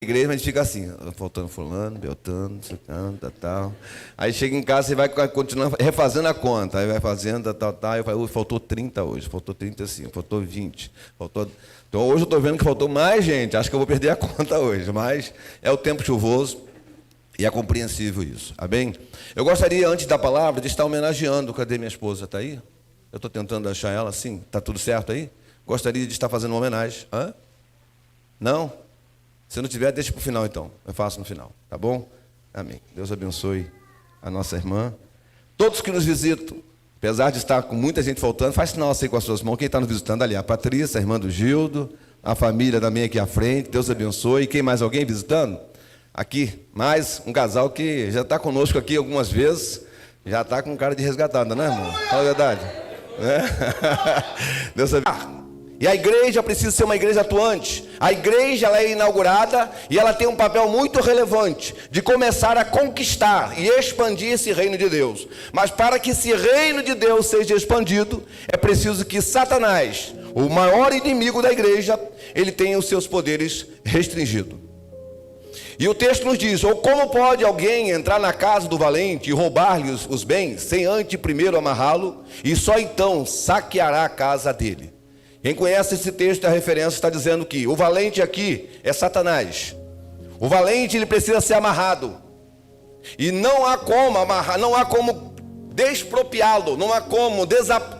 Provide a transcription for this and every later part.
igreja, mas a gente fica assim, faltando fulano, beltano, tal. Aí chega em casa e vai continuar refazendo a conta, aí vai fazendo, tal, aí vai, faltou 30 hoje, faltou 35, faltou 20, faltou... Então hoje eu estou vendo que faltou mais gente, acho que eu vou perder a conta hoje, mas é o tempo chuvoso e é compreensível isso, amém? Eu gostaria, antes da palavra, de estar homenageando, cadê minha esposa, está aí? Eu estou tentando achar ela, sim, está tudo certo aí? Gostaria de estar fazendo uma homenagem, hã? Não? Se não tiver, deixa para o final, então. Eu faço no final, tá bom? Amém. Deus abençoe a nossa irmã. Todos que nos visitam, apesar de estar com muita gente faltando, faz sinal assim com as suas mãos. Quem está nos visitando ali? A Patrícia, a irmã do Gildo, a família também aqui à frente. Deus abençoe. Quem mais? Alguém visitando? Aqui, mais um casal que já está conosco aqui algumas vezes. Já está com cara de resgatado, não é, irmão? Fala a verdade. É? Deus abençoe. E a igreja precisa ser uma igreja atuante. A igreja ela é inaugurada e ela tem um papel muito relevante de começar a conquistar e expandir esse reino de Deus. Mas para que esse reino de Deus seja expandido, é preciso que Satanás, o maior inimigo da igreja, ele tenha os seus poderes restringidos. E o texto nos diz, ou como pode alguém entrar na casa do valente e roubar-lhe os bens, sem antes primeiro amarrá-lo, e só então saqueará a casa dele. Quem conhece esse texto, a referência está dizendo que o valente aqui é Satanás. O valente ele precisa ser amarrado. E não há como amarrar, não há como despropriá-lo, não há como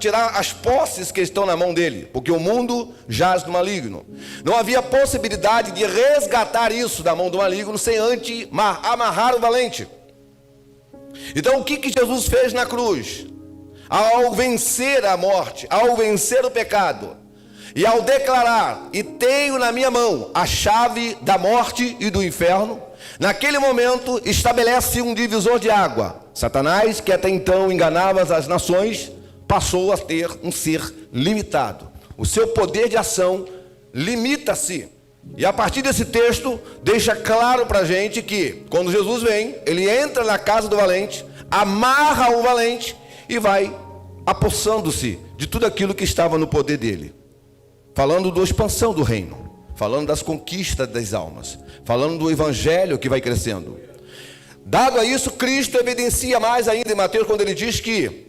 tirar as posses que estão na mão dele, porque o mundo jaz do maligno. Não havia possibilidade de resgatar isso da mão do maligno sem antes amarrar o valente. Então o que Jesus fez na cruz? Ao vencer a morte, ao vencer o pecado, e ao declarar, e tenho na minha mão a chave da morte e do inferno, naquele momento estabelece um divisor de água. Satanás, que até então enganava as nações, passou a ter um ser limitado. O seu poder de ação limita-se. E a partir desse texto, deixa claro para a gente que, quando Jesus vem, ele entra na casa do valente, amarra o valente e vai apossando-se de tudo aquilo que estava no poder dele. Falando da expansão do reino, falando das conquistas das almas, falando do evangelho que vai crescendo. Dado a isso, Cristo evidencia mais ainda em Mateus, quando ele diz que,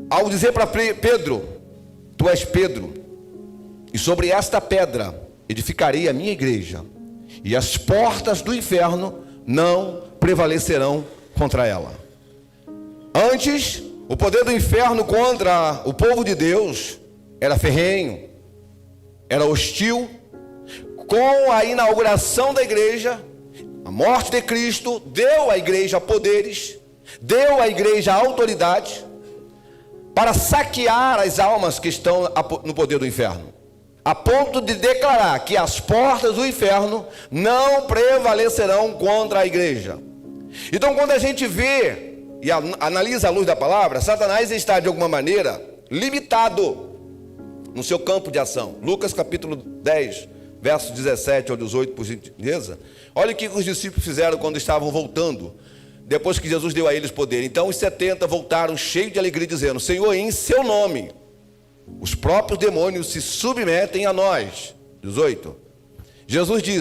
ao dizer para Pedro, tu és Pedro, e sobre esta pedra edificarei a minha igreja, e as portas do inferno não prevalecerão contra ela. Antes, o poder do inferno contra o povo de Deus era ferrenho, era hostil. Com a inauguração da igreja, a morte de Cristo deu à igreja poderes, deu à igreja autoridade para saquear as almas que estão no poder do inferno, a ponto de declarar que as portas do inferno não prevalecerão contra a igreja. Então, quando a gente vê e analisa a luz da palavra, Satanás está de alguma maneira limitado no seu campo de ação. Lucas capítulo 10, versos 17 ao 18, por gentileza. Olha o que os discípulos fizeram quando estavam voltando, depois que Jesus deu a eles poder. Então os 70 voltaram cheios de alegria, dizendo, Senhor, em seu nome os próprios demônios se submetem a nós. 18. Jesus lhe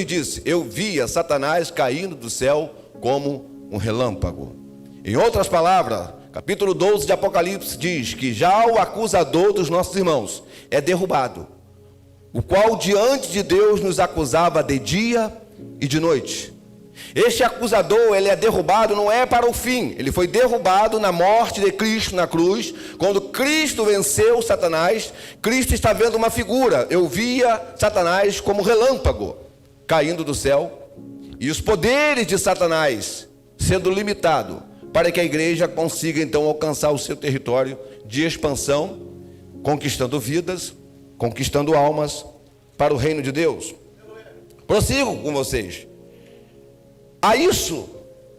disse, eu via Satanás caindo do céu como um relâmpago. Em outras palavras, capítulo 12 de Apocalipse diz que já o acusador dos nossos irmãos é derrubado, o qual diante de Deus nos acusava de dia e de noite. Este acusador, ele é derrubado, não é para o fim, ele foi derrubado na morte de Cristo na cruz. Quando Cristo venceu Satanás, Cristo está vendo uma figura. Eu via Satanás como relâmpago caindo do céu, e os poderes de Satanás sendo limitado, para que a igreja consiga então alcançar o seu território de expansão, conquistando vidas, conquistando almas para o reino de Deus. Prossigo com vocês. A isso,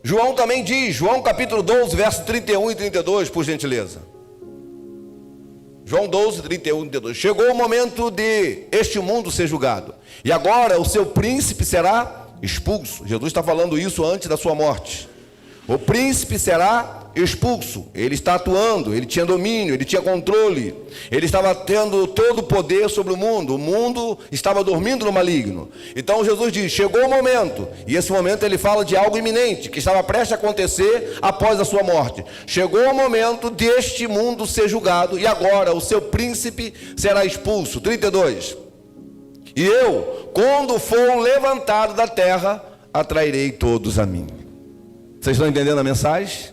João também diz, João capítulo 12, versos 31 e 32, por gentileza. João 12, 31 e 32. Chegou o momento de este mundo ser julgado, e agora o seu príncipe será expulso. Jesus está falando isso antes da sua morte. O príncipe será expulso, ele está atuando, ele tinha domínio, ele tinha controle, ele estava tendo todo o poder sobre o mundo estava dormindo no maligno. Então Jesus diz, chegou o momento, e esse momento ele fala de algo iminente, que estava prestes a acontecer após a sua morte. Chegou o momento deste mundo ser julgado, e agora o seu príncipe será expulso. 32. E eu, quando for levantado da terra, atrairei todos a mim. Vocês estão entendendo a mensagem?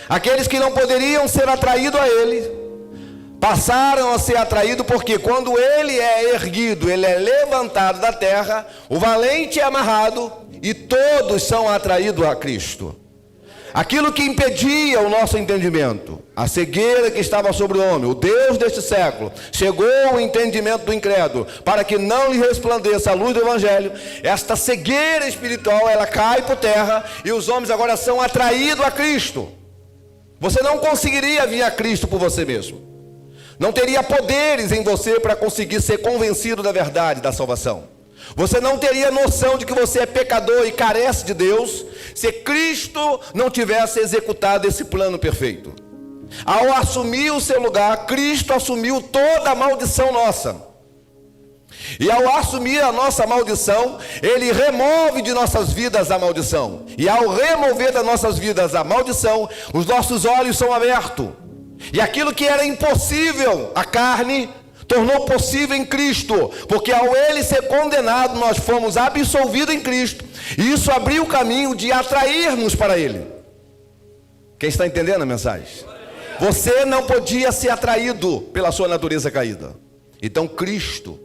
Aqueles que não poderiam ser atraídos a ele, passaram a ser atraídos, porque quando ele é erguido, ele é levantado da terra, o valente é amarrado, e todos são atraídos a Cristo. Aquilo que impedia o nosso entendimento, a cegueira que estava sobre o homem, o Deus deste século, chegou ao entendimento do incrédulo, para que não lhe resplandeça a luz do Evangelho. Esta cegueira espiritual, ela cai por terra, e os homens agora são atraídos a Cristo. Você não conseguiria vir a Cristo por você mesmo. Não teria poderes em você para conseguir ser convencido da verdade da salvação. Você não teria noção de que você é pecador e carece de Deus, se Cristo não tivesse executado esse plano perfeito. Ao assumir o seu lugar, Cristo assumiu toda a maldição nossa. E ao assumir a nossa maldição, Ele remove de nossas vidas a maldição. E ao remover das nossas vidas a maldição, os nossos olhos são abertos. E aquilo que era impossível à carne, tornou possível em Cristo. Porque ao Ele ser condenado, nós fomos absolvidos em Cristo. E isso abriu o caminho de atrairmos para Ele. Quem está entendendo a mensagem? Você não podia ser atraído pela sua natureza caída. Então Cristo,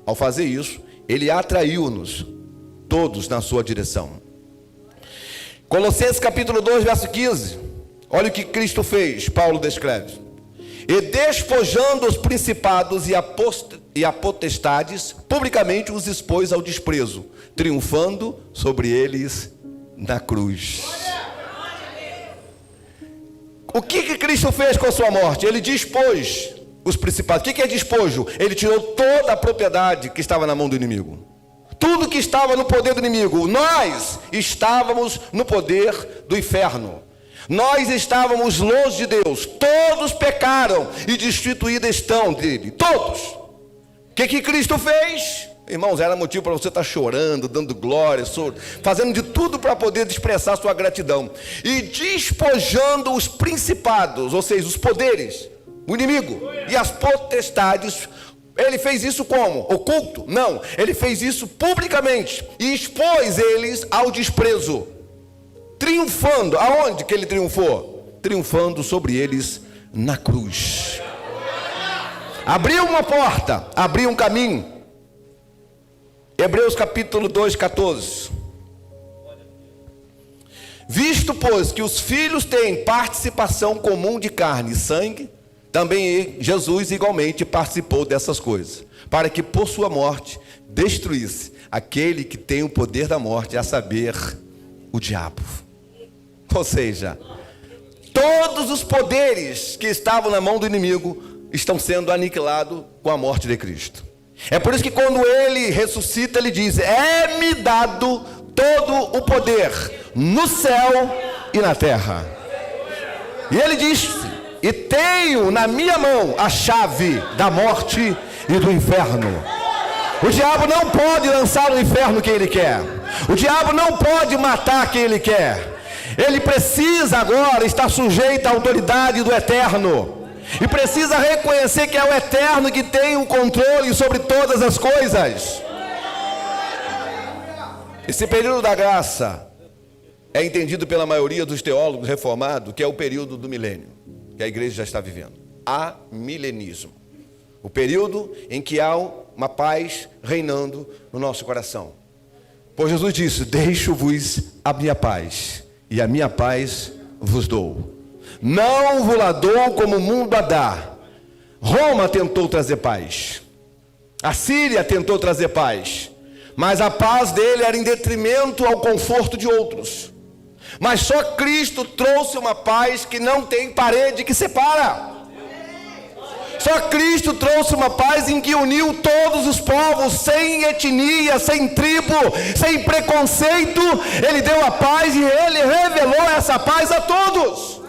ao fazer isso, Ele atraiu-nos todos na sua direção. Colossenses capítulo 2, verso 15. Olha o que Cristo fez, Paulo descreve. E despojando os principados e a potestades, publicamente os expôs ao desprezo, triunfando sobre eles na cruz. O que Cristo fez com a sua morte? Ele dispôs os principados. O que é despojo? Ele tirou toda a propriedade que estava na mão do inimigo. Tudo que estava no poder do inimigo. Nós estávamos no poder do inferno. Nós estávamos longe de Deus. Todos pecaram e destituídos estão dele. Todos. O que Cristo fez? Irmãos, era motivo para você estar chorando, dando glória, fazendo de tudo para poder expressar sua gratidão. E despojando os principados, ou seja, os poderes, o inimigo e as potestades. Ele fez isso como? Oculto? Não, ele fez isso publicamente e expôs eles ao desprezo, triunfando. Aonde que ele triunfou? Triunfando sobre eles na cruz. Abriu uma porta, abriu um caminho. Hebreus capítulo 2, 14. Visto, pois, que os filhos têm participação comum de carne e sangue, também Jesus igualmente participou dessas coisas, para que por sua morte destruísse aquele que tem o poder da morte, a saber, o diabo. Ou seja, todos os poderes que estavam na mão do inimigo estão sendo aniquilados com a morte de Cristo. É por isso que quando ele ressuscita, ele diz: é-me dado todo o poder no céu e na terra. E ele diz: e tenho na minha mão a chave da morte e do inferno. O diabo não pode lançar no inferno quem ele quer. O diabo não pode matar quem ele quer. Ele precisa agora estar sujeito à autoridade do eterno. E precisa reconhecer que é o eterno que tem o controle sobre todas as coisas. Esse período da graça é entendido pela maioria dos teólogos reformados que é o período do milênio, que a igreja já está vivendo. Amilenismo. O período em que há uma paz reinando no nosso coração. Pois Jesus disse: deixo-vos a minha paz, e a minha paz vos dou. Não vos la dou como o mundo a dá. Roma tentou trazer paz, a Síria tentou trazer paz, mas a paz dele era em detrimento ao conforto de outros. Mas só Cristo trouxe uma paz que não tem parede que separa. Só Cristo trouxe uma paz em que uniu todos os povos, sem etnia, sem tribo, sem preconceito. Ele deu a paz e ele revelou essa paz a todos.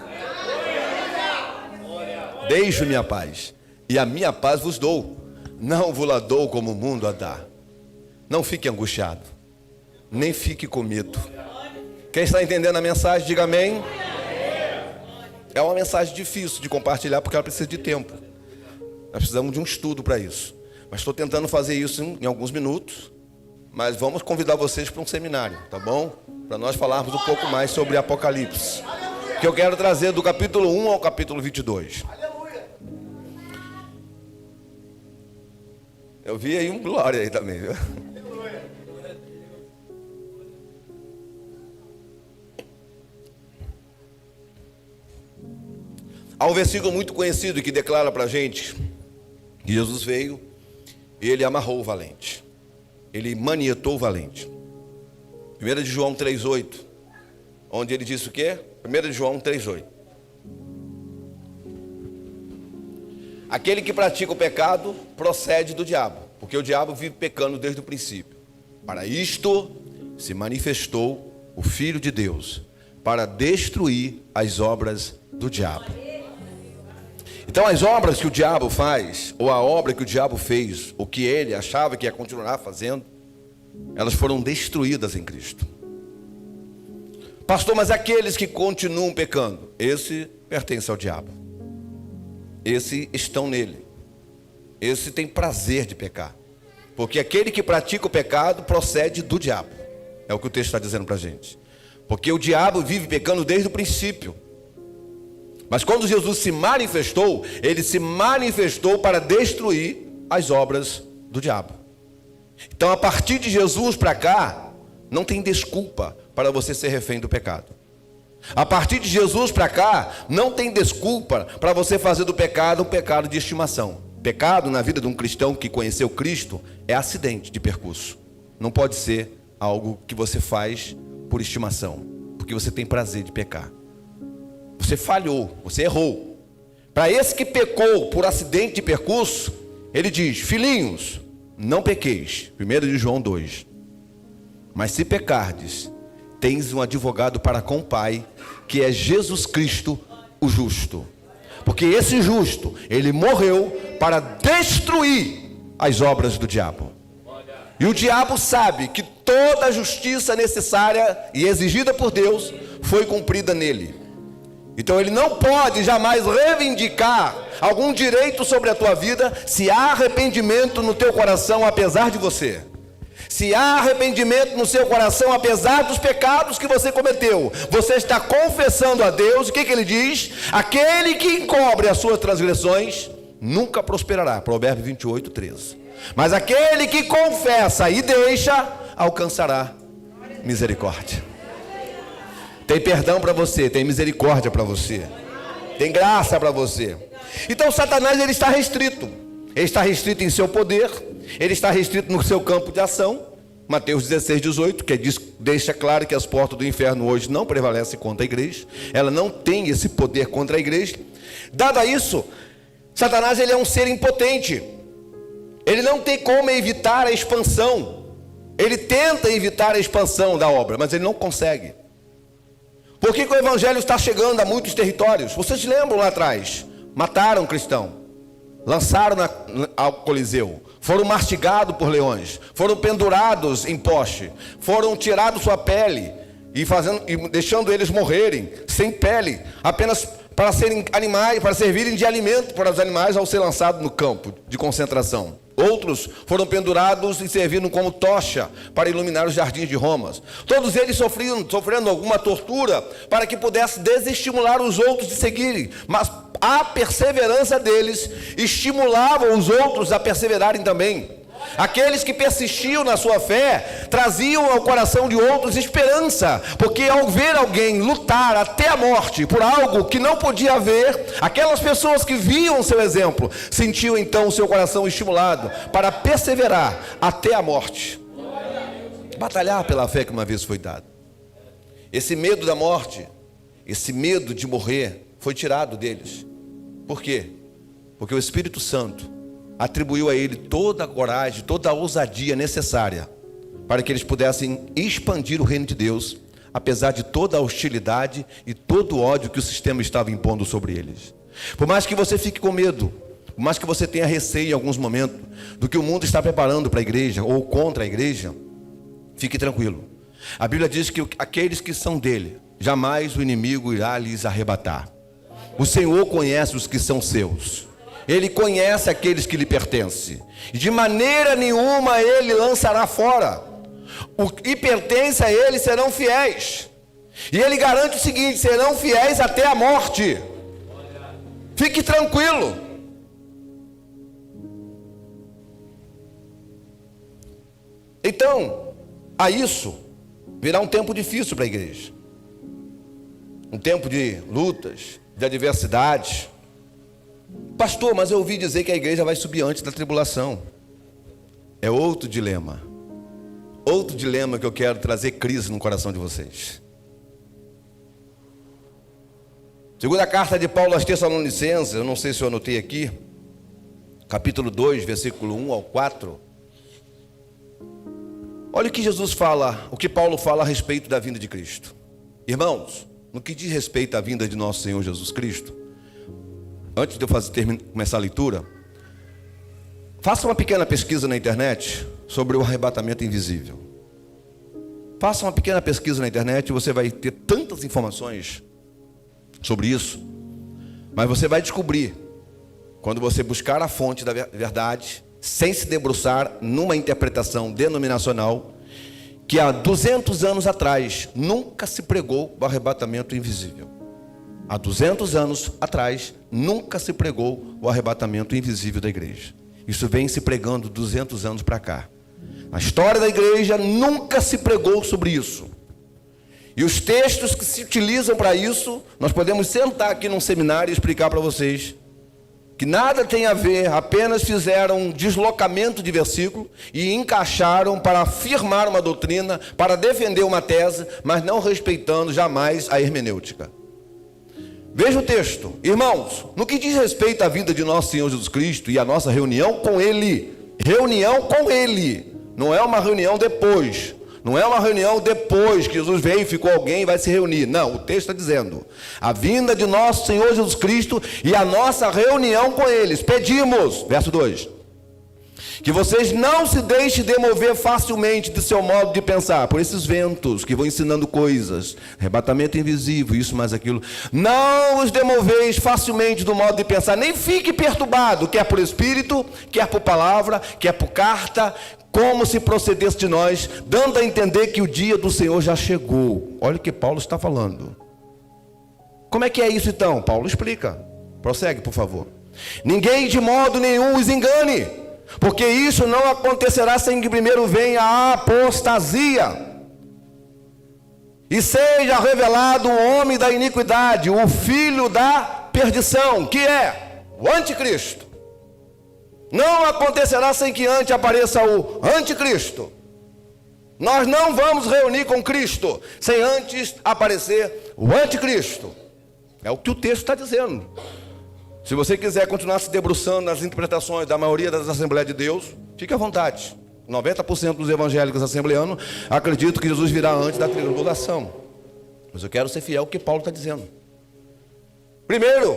Deixo minha paz, e a minha paz vos dou. Não vos la dou como o mundo a dá. Não fique angustiado, nem fique com medo. Quem está entendendo a mensagem, diga amém. É uma mensagem difícil de compartilhar, porque ela precisa de tempo. Nós precisamos de um estudo para isso. Mas estou tentando fazer isso em alguns minutos. Mas vamos convidar vocês para um seminário, tá bom? Para nós falarmos um pouco mais sobre Apocalipse. Que eu quero trazer do capítulo 1 ao capítulo 22. Eu vi aí um glória aí também, viu? Há um versículo muito conhecido que declara para a gente que Jesus veio e ele amarrou o valente. Ele manietou o valente. 1 de João 3,8, onde ele disse o quê? 1 de João 3,8. Aquele que pratica o pecado procede do diabo, porque o diabo vive pecando desde o princípio. Para isto se manifestou o Filho de Deus, para destruir as obras do diabo. Então as obras que o diabo faz, ou a obra que o diabo fez, o que ele achava que ia continuar fazendo, elas foram destruídas em Cristo. Pastor, mas aqueles que continuam pecando, esse pertence ao diabo. Esse estão nele. Esse tem prazer de pecar. Porque aquele que pratica o pecado procede do diabo. É o que o texto está dizendo para a gente. Porque o diabo vive pecando desde o princípio. Mas quando Jesus se manifestou, ele se manifestou para destruir as obras do diabo. Então, a partir de Jesus para cá, não tem desculpa para você ser refém do pecado. A partir de Jesus para cá, não tem desculpa para você fazer do pecado um pecado de estimação. Pecado na vida de um cristão que conheceu Cristo é acidente de percurso. Não pode ser algo que você faz por estimação, porque você tem prazer de pecar. Você falhou, você errou. Para esse que pecou por acidente de percurso, ele diz: filhinhos, não pequeis. 1 de João 2. Mas se pecardes, tens um advogado para com o Pai, que é Jesus Cristo, o justo. Porque esse justo, ele morreu para destruir as obras do diabo. E o diabo sabe que toda a justiça necessária e exigida por Deus foi cumprida nele. Então ele não pode jamais reivindicar algum direito sobre a tua vida se há arrependimento no teu coração apesar de você. Se há arrependimento no seu coração apesar dos pecados que você cometeu, você está confessando a Deus. O que ele diz? Aquele que encobre as suas transgressões nunca prosperará. Provérbios 28, 13. Mas aquele que confessa e deixa alcançará misericórdia. Tem perdão para você, tem misericórdia para você, tem graça para você. Então Satanás, ele está restrito. Ele está restrito em seu poder, ele está restrito no seu campo de ação. Mateus 16, 18, que deixa claro que as portas do inferno hoje não prevalecem contra a igreja. Ela não tem esse poder contra a igreja. Dado isso, Satanás, ele é um ser impotente. Ele não tem como evitar a expansão. Ele tenta evitar a expansão da obra, mas ele não consegue. Por que o evangelho está chegando a muitos territórios? Vocês lembram lá atrás? Mataram um cristão, lançaram ao Coliseu, foram mastigados por leões, foram pendurados em poste, foram tirados sua pele e deixando eles morrerem sem pele, apenas para serem animais, para servirem de alimento para os animais ao ser lançados no campo de concentração. Outros foram pendurados e serviram como tocha para iluminar os jardins de Roma. Todos eles sofrendo alguma tortura para que pudesse desestimular os outros de seguirem. Mas a perseverança deles estimulava os outros a perseverarem também. Aqueles que persistiam na sua fé traziam ao coração de outros esperança, porque ao ver alguém lutar até a morte por algo que não podia haver, aquelas pessoas que viam seu exemplo sentiam então o seu coração estimulado para perseverar até a morte, batalhar pela fé que uma vez foi dada. Esse medo da morte, esse medo de morrer foi tirado deles. Por quê? Porque o Espírito Santo atribuiu a ele toda a coragem, toda a ousadia necessária para que eles pudessem expandir o reino de Deus, apesar de toda a hostilidade e todo o ódio que o sistema estava impondo sobre eles. Por mais que você fique com medo, por mais que você tenha receio em alguns momentos do que o mundo está preparando para a igreja ou contra a igreja, fique tranquilo. A Bíblia diz que aqueles que são dele, jamais o inimigo irá lhes arrebatar. O Senhor conhece os que são seus. Ele conhece aqueles que lhe pertencem. E de maneira nenhuma ele lançará fora. O que pertence a ele serão fiéis. E ele garante o seguinte: serão fiéis até a morte. Fique tranquilo. Então, a isso virá um tempo difícil para a igreja. Um tempo de lutas, de adversidades. Pastor, mas eu ouvi dizer que a igreja vai subir antes da tribulação. É outro dilema. Outro dilema que eu quero trazer crise no coração de vocês. Segunda carta de Paulo aos Tessalonicenses, eu não sei se eu anotei aqui, capítulo 2, versículo 1 ao 4. Olha o que Jesus fala, o que Paulo fala a respeito da vinda de Cristo. Irmãos, no que diz respeito à vinda de nosso Senhor Jesus Cristo, antes de eu começar a leitura, faça uma pequena pesquisa na internet sobre o arrebatamento invisível. Faça uma pequena pesquisa na internet e você vai ter tantas informações sobre isso, mas você vai descobrir, quando você buscar a fonte da verdade, sem se debruçar numa interpretação denominacional, que há 200 anos atrás nunca se pregou o arrebatamento invisível. Há 200 anos atrás nunca se pregou o arrebatamento invisível da igreja. Isso vem se pregando 200 anos para cá. Na história da igreja nunca se pregou sobre isso. E os textos que se utilizam para isso, nós podemos sentar aqui num seminário e explicar para vocês que nada tem a ver, apenas fizeram um deslocamento de versículo e encaixaram para afirmar uma doutrina, para defender uma tese, mas não respeitando jamais a hermenêutica. Veja o texto. Irmãos, no que diz respeito à vinda de nosso Senhor Jesus Cristo e à nossa reunião com Ele, não é uma reunião depois. Não é uma reunião depois que Jesus veio e ficou alguém e vai se reunir. Não, o texto está dizendo: a vinda de nosso Senhor Jesus Cristo e a nossa reunião com eles. Pedimos, verso 2, que vocês não se deixem demover facilmente do seu modo de pensar, por esses ventos que vão ensinando coisas, arrebatamento invisível, isso mais aquilo. Não os demoveis facilmente do modo de pensar, nem fique perturbado, quer por espírito, quer por palavra, quer por carta, como se procedesse de nós, dando a entender que o dia do Senhor já chegou. Olha o que Paulo está falando. Como é que é isso então? Paulo explica. Prossegue, por favor. Ninguém de modo nenhum os engane, porque isso não acontecerá sem que primeiro venha a apostasia e seja revelado o homem da iniquidade, o filho da perdição, que é o anticristo. Não acontecerá sem que antes apareça o anticristo. Nós não vamos reunir com Cristo sem antes aparecer o anticristo. É o que o texto está dizendo. Se você quiser continuar se debruçando nas interpretações da maioria das Assembleias de Deus, fique à vontade. 90% dos evangélicos assembleanos acreditam que Jesus virá antes da tribulação. Mas eu quero ser fiel ao que Paulo está dizendo. Primeiro,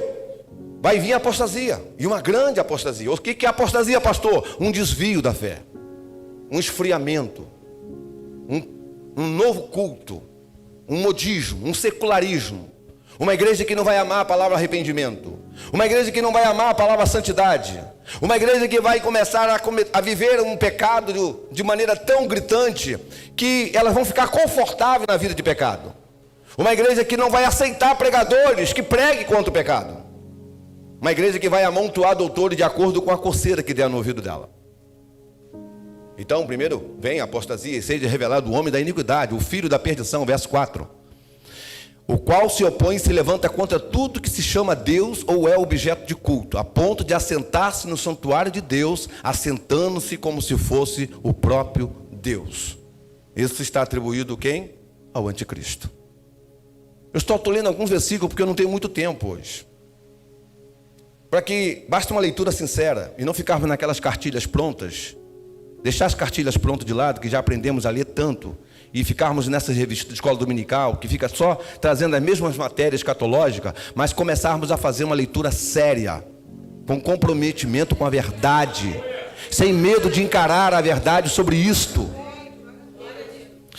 vai vir a apostasia, e uma grande apostasia. O que é apostasia, pastor? Um desvio da fé, um esfriamento, um novo culto, um modismo, um secularismo. Uma igreja que não vai amar a palavra arrependimento, uma igreja que não vai amar a palavra santidade, uma igreja que vai começar a viver um pecado de maneira tão gritante que elas vão ficar confortáveis na vida de pecado. Uma igreja que não vai aceitar pregadores que preguem contra o pecado. Uma igreja que vai amontoar doutores de acordo com a coceira que der no ouvido dela. Então, primeiro vem a apostasia e seja revelado o homem da iniquidade, o filho da perdição, verso 4. O qual se opõe e se levanta contra tudo que se chama Deus ou é objeto de culto, a ponto de assentar-se no santuário de Deus, assentando-se como se fosse o próprio Deus. Isso está atribuído a quem? Ao anticristo. Eu estou lendo alguns versículos porque eu não tenho muito tempo hoje. Para que basta uma leitura sincera e não ficarmos naquelas cartilhas prontas, deixar as cartilhas prontas de lado, que já aprendemos a ler tanto, e ficarmos nessas revistas de escola dominical, que fica só trazendo as mesmas matérias escatológicas, mas começarmos a fazer uma leitura séria, com comprometimento com a verdade, sem medo de encarar a verdade sobre isto,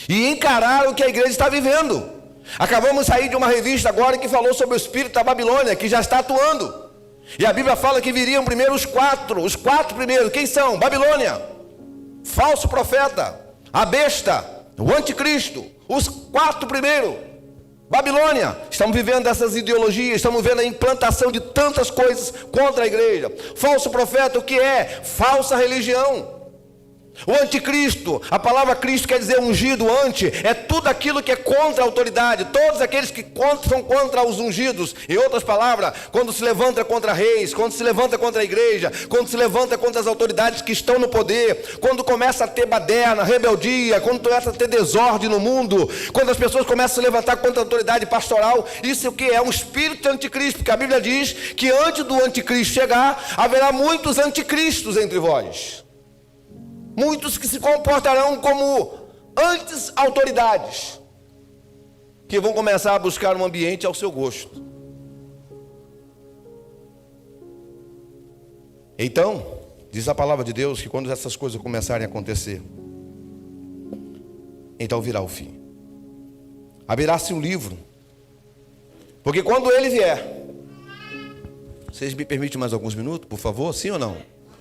e encarar o que a igreja está vivendo. Acabamos de sair de uma revista agora que falou sobre o espírito da Babilônia, que já está atuando. E a Bíblia fala que viriam primeiro os quatro primeiros. Quem são? Babilônia, falso profeta, a besta, o anticristo. Os 4 primeiros. Babilônia. Estamos vivendo essas ideologias, estamos vendo a implantação de tantas coisas contra a igreja. Falso profeta, o que é? Falsa religião. O anticristo, a palavra Cristo quer dizer ungido, anti, é tudo aquilo que é contra a autoridade, todos aqueles que são contra os ungidos. Em outras palavras, quando se levanta contra reis, quando se levanta contra a igreja, quando se levanta contra as autoridades que estão no poder, quando começa a ter baderna, rebeldia, quando começa a ter desordem no mundo, quando as pessoas começam a se levantar contra a autoridade pastoral, isso é o que é? Um espírito anticristo, porque a Bíblia diz que antes do anticristo chegar, haverá muitos anticristos entre vós. Muitos que se comportarão como antes-autoridades, que vão começar a buscar um ambiente ao seu gosto. Então, diz a palavra de Deus que quando essas coisas começarem a acontecer, então virá o fim. Abrirá-se um livro, porque quando ele vier, vocês me permitem mais alguns minutos, por favor? Sim ou não?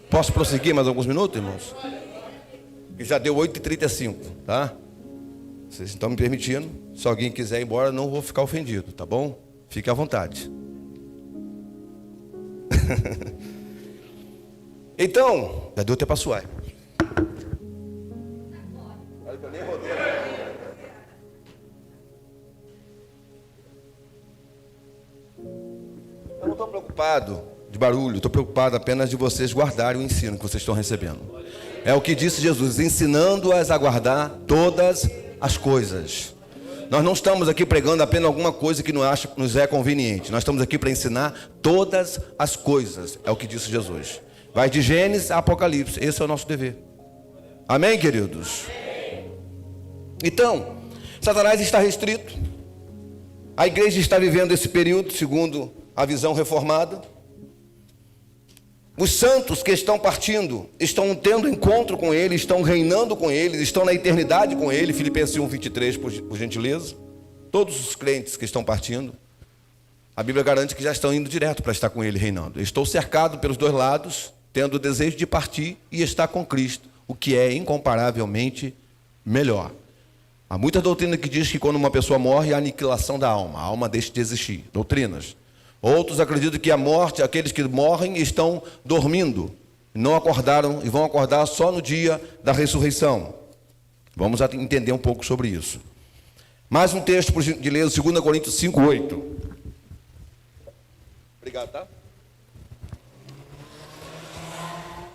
Posso prosseguir mais alguns minutos, irmãos? Que já deu 8h35, tá? Vocês estão me permitindo. Se alguém quiser ir embora, não vou ficar ofendido, tá bom? Fique à vontade. Então, já deu até para suar. Eu não estou preocupado de barulho, estou preocupado apenas de vocês guardarem o ensino que vocês estão recebendo. É o que disse Jesus, ensinando-as a guardar todas as coisas. Nós não estamos aqui pregando apenas alguma coisa que nos é conveniente. Nós estamos aqui para ensinar todas as coisas. É o que disse Jesus. Vai de Gênesis a Apocalipse. Esse é o nosso dever. Amém, queridos? Então, Satanás está restrito. A igreja está vivendo esse período, segundo a visão reformada. Os santos que estão partindo, estão tendo encontro com Ele, estão reinando com Ele, estão na eternidade com Ele. Filipenses 1:23, por gentileza. Todos os crentes que estão partindo, a Bíblia garante que já estão indo direto para estar com Ele reinando. Estou cercado pelos dois lados, tendo o desejo de partir e estar com Cristo, o que é incomparavelmente melhor. Há muita doutrina que diz que quando uma pessoa morre, há aniquilação da alma, a alma deixa de existir. Doutrinas. Outros acreditam que a morte, aqueles que morrem estão dormindo, não acordaram e vão acordar só no dia da ressurreição. Vamos entender um pouco sobre isso. Mais um texto, por gentileza, 2 Coríntios 5:8. Obrigado, tá?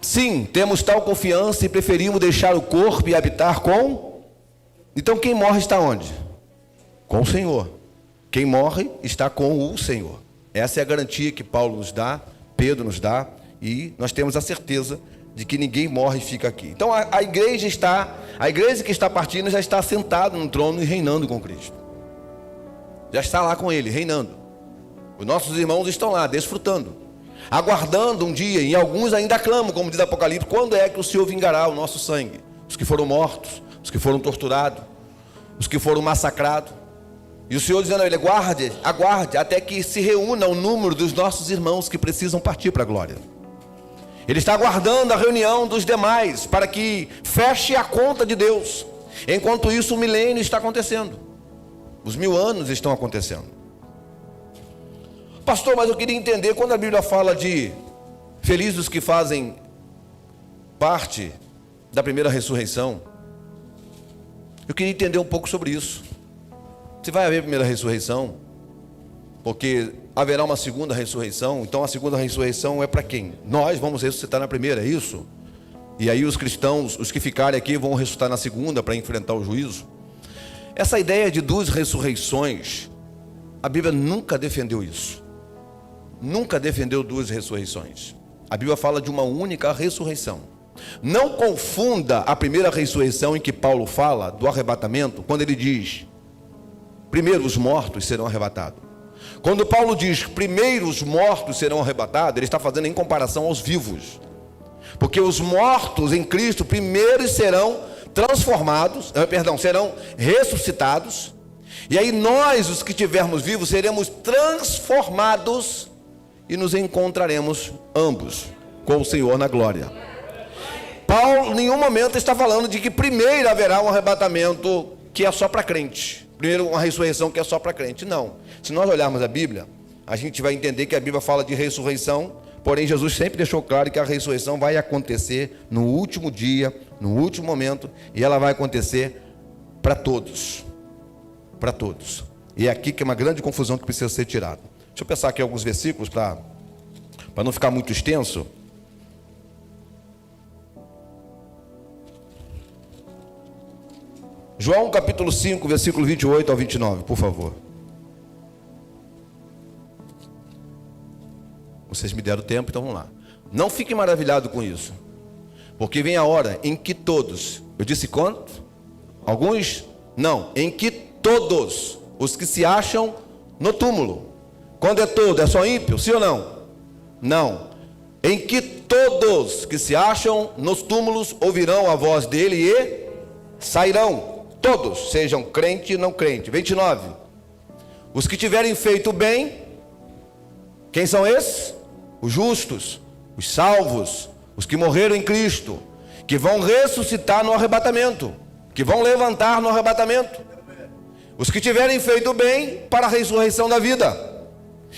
Sim, temos tal confiança e preferimos deixar o corpo e habitar com... Então quem morre está onde? Com o Senhor. Quem morre está com o Senhor. Essa é a garantia que Paulo nos dá, Pedro nos dá, e nós temos a certeza de que ninguém morre e fica aqui. Então a igreja que está partindo já está sentada no trono e reinando com Cristo. Já está lá com Ele, reinando. Os nossos irmãos estão lá, desfrutando, aguardando um dia, e alguns ainda clamam, como diz Apocalipse, quando é que o Senhor vingará o nosso sangue? Os que foram mortos, os que foram torturados, os que foram massacrados. E o Senhor dizendo a ele, aguarde, até que se reúna o número dos nossos irmãos que precisam partir para a glória. Ele está aguardando a reunião dos demais, para que feche a conta de Deus. Enquanto isso, o milênio está acontecendo. Os 1000 anos estão acontecendo. Pastor, mas eu queria entender, quando a Bíblia fala de felizes os que fazem parte da primeira ressurreição, eu queria entender um pouco sobre isso. Se vai haver primeira ressurreição, porque haverá uma segunda ressurreição, então a segunda ressurreição é para quem? Nós vamos ressuscitar na primeira, é isso? E aí os cristãos, os que ficarem aqui, vão ressuscitar na segunda para enfrentar o juízo. Essa ideia de 2 ressurreições, a Bíblia nunca defendeu isso. Nunca defendeu 2 ressurreições. A Bíblia fala de uma única ressurreição. Não confunda a primeira ressurreição em que Paulo fala do arrebatamento, quando ele diz, primeiro os mortos serão arrebatados. Quando Paulo diz, primeiro os mortos serão arrebatados, ele está fazendo em comparação aos vivos. Porque os mortos em Cristo primeiro serão transformados, serão ressuscitados. E aí nós, os que estivermos vivos, seremos transformados e nos encontraremos ambos com o Senhor na glória. Paulo, em nenhum momento, está falando de que primeiro haverá um arrebatamento que é só para crente. Primeiro, uma ressurreição que é só para crente. Não. Se nós olharmos a Bíblia, a gente vai entender que a Bíblia fala de ressurreição, porém Jesus sempre deixou claro que a ressurreição vai acontecer no último dia, no último momento, e ela vai acontecer para todos. Para todos. E é aqui que é uma grande confusão que precisa ser tirada. Deixa eu pensar aqui alguns versículos para não ficar muito extenso. João capítulo 5, versículo 28 ao 29, por favor. Vocês me deram tempo, então vamos lá. Não fiquem maravilhados com isso, porque vem a hora em que todos, eu disse quanto? Alguns? Não, em que todos os que se acham no túmulo. Quando é todo, é só ímpio, sim ou não? Não. Em que todos que se acham nos túmulos ouvirão a voz dele e sairão. Todos, sejam crente e não crente. 29. Os que tiverem feito bem, quem são esses? Os justos, os salvos, os que morreram em Cristo, que vão ressuscitar no arrebatamento, que vão levantar no arrebatamento. Os que tiverem feito bem, para a ressurreição da vida.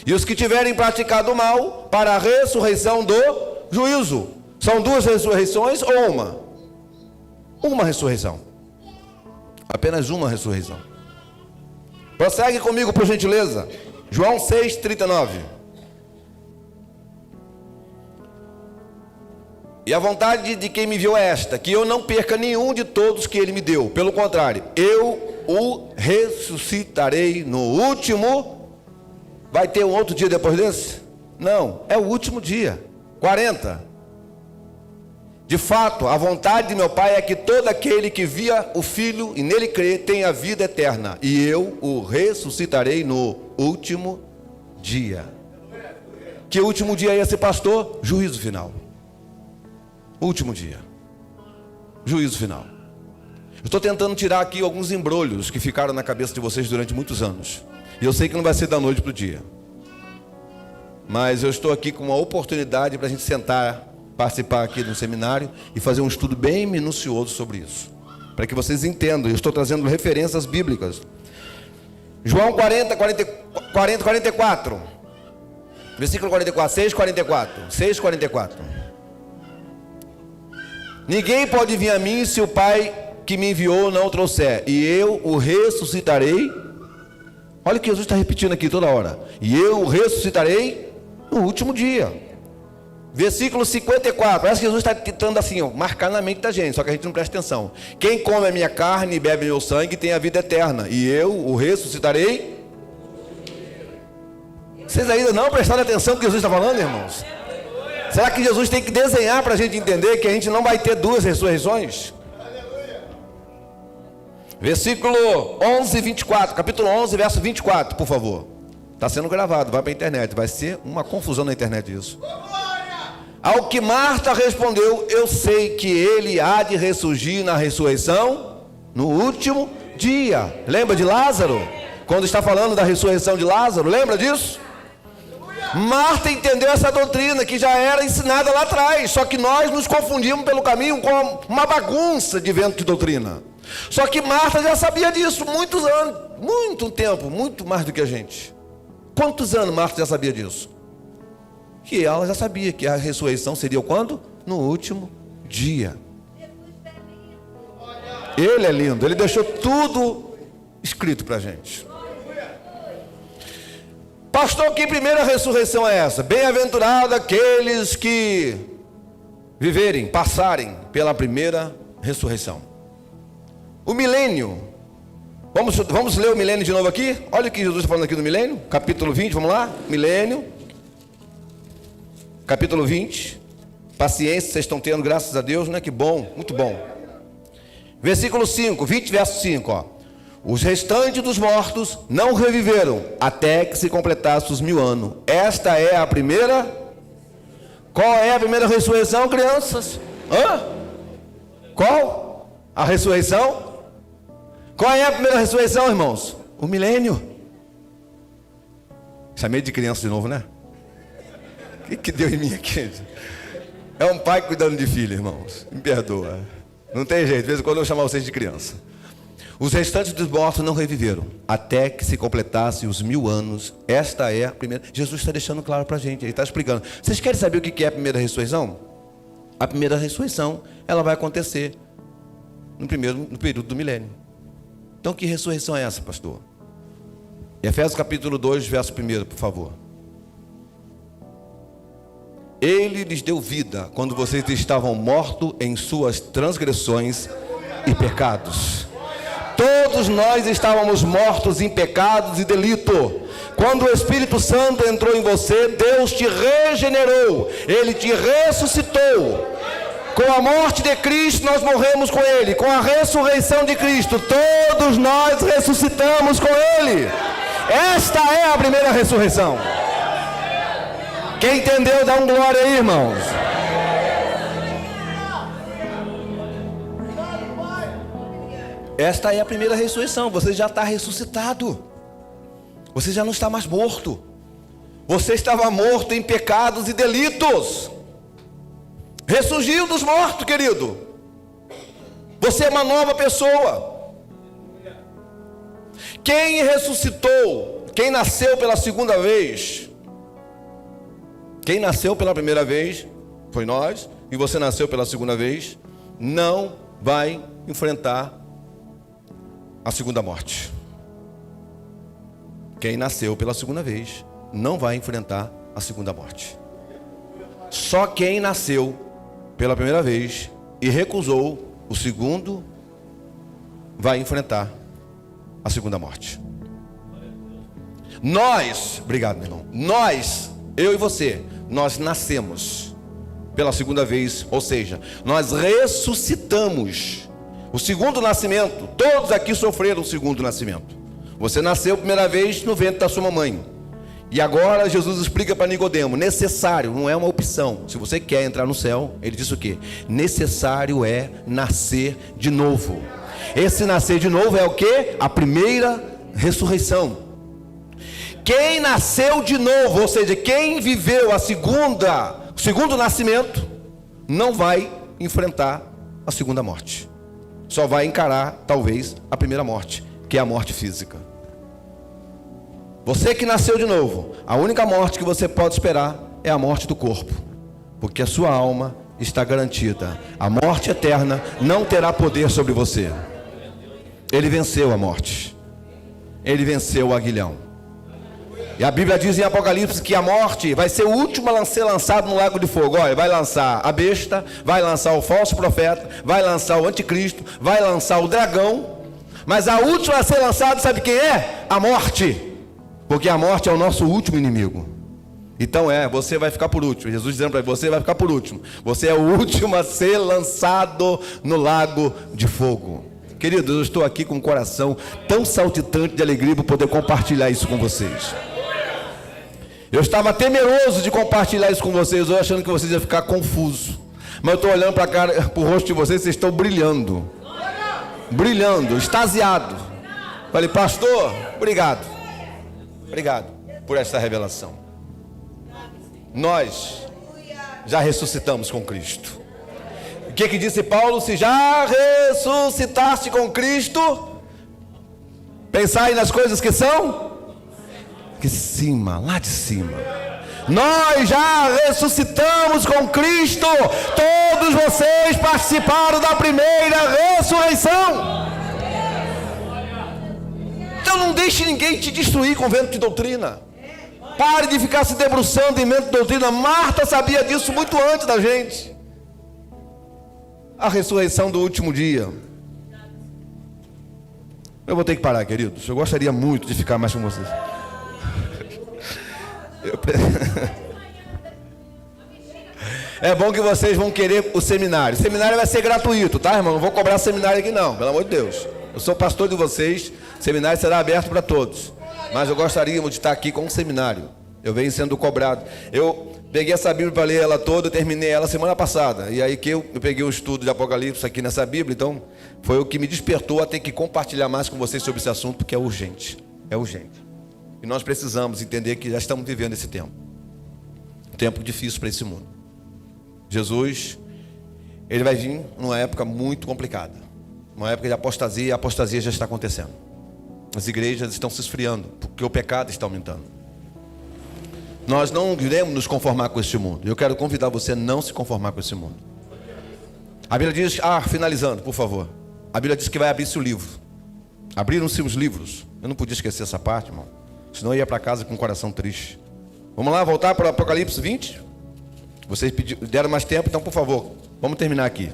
E os que tiverem praticado mal, para a ressurreição do juízo. São duas ressurreições ou uma? Uma ressurreição. Apenas uma ressurreição. Prossegue comigo, por gentileza. João 6:39. E a vontade de quem me enviou é esta, que eu não perca nenhum de todos que ele me deu. Pelo contrário, eu o ressuscitarei no último. Vai ter um outro dia depois desse? Não, é o último dia. 40. De fato, a vontade de meu Pai é que todo aquele que via o Filho e nele crê tenha vida eterna, e eu o ressuscitarei no último dia. Que último dia é esse, pastor? Juízo final. Último dia. Juízo final. Eu estou tentando tirar aqui alguns embrolhos que ficaram na cabeça de vocês durante muitos anos. E eu sei que não vai ser da noite para o dia. Mas eu estou aqui com uma oportunidade para a gente sentar, participar aqui do seminário e fazer um estudo bem minucioso sobre isso, para que vocês entendam. Eu estou trazendo referências bíblicas. João 44, versículo 44, 6:44. Ninguém pode vir a mim se o Pai que me enviou não o trouxer, e eu o ressuscitarei. Olha o que Jesus está repetindo aqui toda hora. E eu o ressuscitarei no último dia. Versículo 54, parece que Jesus está tentando assim, marcar na mente da gente, só que a gente não presta atenção. Quem come a minha carne e bebe meu sangue tem a vida eterna, e eu o ressuscitarei. Vocês ainda não prestaram atenção no que Jesus está falando, irmãos? Será que Jesus tem que desenhar para a gente entender que a gente não vai ter duas ressurreições? Versículo 11, 24, capítulo 11, verso 24, por favor. Está sendo gravado, vai para a internet, vai ser uma confusão na internet isso. Ao que Marta respondeu, eu sei que ele há de ressurgir na ressurreição no último dia. Lembra de Lázaro? Quando está falando da ressurreição de Lázaro, lembra disso? Marta entendeu essa doutrina que já era ensinada lá atrás, só que nós nos confundimos pelo caminho com uma bagunça de vento de doutrina. Só que Marta já sabia disso muitos anos, muito tempo, muito mais do que a gente. Quantos anos Marta já sabia disso? Que ela já sabia que a ressurreição seria quando? No último dia. Ele é lindo, ele deixou tudo escrito para a gente. Pastor, que primeira ressurreição é essa? Bem-aventurado aqueles que viverem, passarem pela primeira ressurreição. O milênio. Vamos ler o milênio de novo aqui? Olha o que Jesus está falando aqui do milênio. Capítulo 20, vamos lá? Milênio. Capítulo 20. Paciência vocês estão tendo, graças a Deus, né? Que bom, muito bom. Versículo 5, 20 verso 5, ó. Os restantes dos mortos não reviveram até que se completasse os 1000 anos. Esta é a primeira. Qual é a primeira ressurreição, crianças? Hã? Qual? A ressurreição? Qual é a primeira ressurreição, irmãos? O milênio. Chamei de criança de novo, né? O que deu em mim aqui? É um pai cuidando de filho, irmãos. Me perdoa. Não tem jeito, de vez em quando eu chamar vocês de criança. Os restantes dos mortos não reviveram, até que se completassem os 1000 anos. Esta é a primeira. Jesus está deixando claro para a gente, ele está explicando. Vocês querem saber o que é a primeira ressurreição? A primeira ressurreição, ela vai acontecer no período do milênio. Então, que ressurreição é essa, pastor? Efésios capítulo 2, verso 1, por favor. Ele lhes deu vida quando vocês estavam mortos em suas transgressões e pecados. Todos nós estávamos mortos em pecados e delito. Quando o Espírito Santo entrou em você, Deus te regenerou, Ele te ressuscitou. Com a morte de Cristo nós morremos com Ele. Com a ressurreição de Cristo, todos nós ressuscitamos com Ele. Esta é a primeira ressurreição. Quem entendeu, dá um glória aí, irmãos. Esta é a primeira ressurreição. Você já está ressuscitado. Você já não está mais morto. Você estava morto em pecados e delitos. Ressurgiu dos mortos, querido. Você é uma nova pessoa. Quem ressuscitou, quem nasceu pela segunda vez, quem nasceu pela primeira vez foi nós, e você nasceu pela segunda vez, não vai enfrentar a segunda morte. Quem nasceu pela segunda vez não vai enfrentar a segunda morte. Só quem nasceu pela primeira vez e recusou o segundo vai enfrentar a segunda morte. Nós, obrigado, meu irmão. Nós, eu e você, nós nascemos pela segunda vez, ou seja, nós ressuscitamos. O segundo nascimento, todos aqui sofreram o segundo nascimento. Você nasceu a primeira vez no ventre da sua mamãe. E agora Jesus explica para Nicodemo, necessário, não é uma opção. Se você quer entrar no céu, ele diz o quê? Necessário é nascer de novo. Esse nascer de novo é o quê? A primeira ressurreição. Quem nasceu de novo, ou seja, quem viveu o segundo nascimento, não vai enfrentar a segunda morte. Só vai encarar, talvez, a primeira morte, que é a morte física. Você que nasceu de novo, a única morte que você pode esperar é a morte do corpo, porque a sua alma está garantida. A morte eterna não terá poder sobre você. Ele venceu a morte. Ele venceu o aguilhão. E a Bíblia diz em Apocalipse que a morte vai ser o último a ser lançado no lago de fogo. Olha, vai lançar a besta, vai lançar o falso profeta, vai lançar o anticristo, vai lançar o dragão. Mas a última a ser lançada, sabe quem é? A morte. Porque a morte é o nosso último inimigo. Então você vai ficar por último. Jesus dizendo para você vai ficar por último. Você é o último a ser lançado no lago de fogo. Queridos, eu estou aqui com um coração tão saltitante de alegria para poder compartilhar isso com vocês. Eu estava temeroso de compartilhar isso com vocês, eu achando que vocês iam ficar confusos. Mas eu estou olhando para o rosto de vocês estão brilhando. Brilhando, extasiado. Falei, pastor, obrigado. Obrigado por esta revelação. Nós já ressuscitamos com Cristo. O que disse Paulo? Se já ressuscitaste com Cristo, pensai nas coisas que são de cima, lá de cima. Nós já ressuscitamos com Cristo. Todos vocês participaram da primeira ressurreição. Então não deixe ninguém te destruir com vento de doutrina. Pare de ficar se debruçando em vento de doutrina. Marta sabia disso muito antes da gente. A ressurreição do último dia. Eu vou ter que parar, queridos. Eu gostaria muito de ficar mais com vocês. É bom que vocês vão querer o seminário. O seminário vai ser gratuito, tá, irmão? Não vou cobrar seminário aqui não, pelo amor de Deus. Eu sou pastor de vocês, o seminário será aberto para todos. Mas eu gostaria de estar aqui com um seminário. Eu venho sendo cobrado. Eu peguei essa Bíblia para ler ela toda, eu terminei ela semana passada. E aí que eu peguei um estudo de Apocalipse aqui nessa Bíblia, então foi o que me despertou a ter que compartilhar mais com vocês sobre esse assunto, porque é urgente. É urgente. E nós precisamos entender que já estamos vivendo esse tempo. Um tempo difícil para esse mundo. Jesus, ele vai vir numa época muito complicada. Uma época de apostasia, e a apostasia já está acontecendo. As igrejas estão se esfriando, porque o pecado está aumentando. Nós não iremos nos conformar com este mundo. Eu quero convidar você a não se conformar com esse mundo. A Bíblia diz, finalizando, por favor. A Bíblia diz que vai abrir-se o livro. Abriram-se os livros. Eu não podia esquecer essa parte, irmão. Senão eu ia para casa com o coração triste. Vamos lá, voltar para o Apocalipse 20? Vocês deram mais tempo, então por favor, vamos terminar aqui.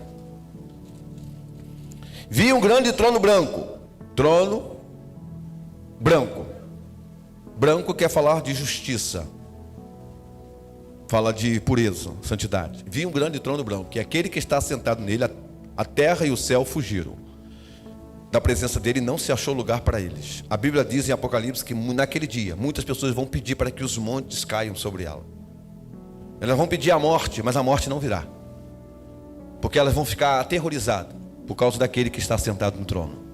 Vi um grande trono branco. Trono branco. Branco quer falar de justiça. Fala de pureza, santidade. Vi um grande trono branco, que é aquele que está sentado nele, a terra e o céu fugiram. Da presença dele não se achou lugar para eles. A Bíblia diz em Apocalipse que naquele dia, muitas pessoas vão pedir para que os montes caiam sobre ela. Elas vão pedir a morte, mas a morte não virá. Porque elas vão ficar aterrorizadas por causa daquele que está sentado no trono.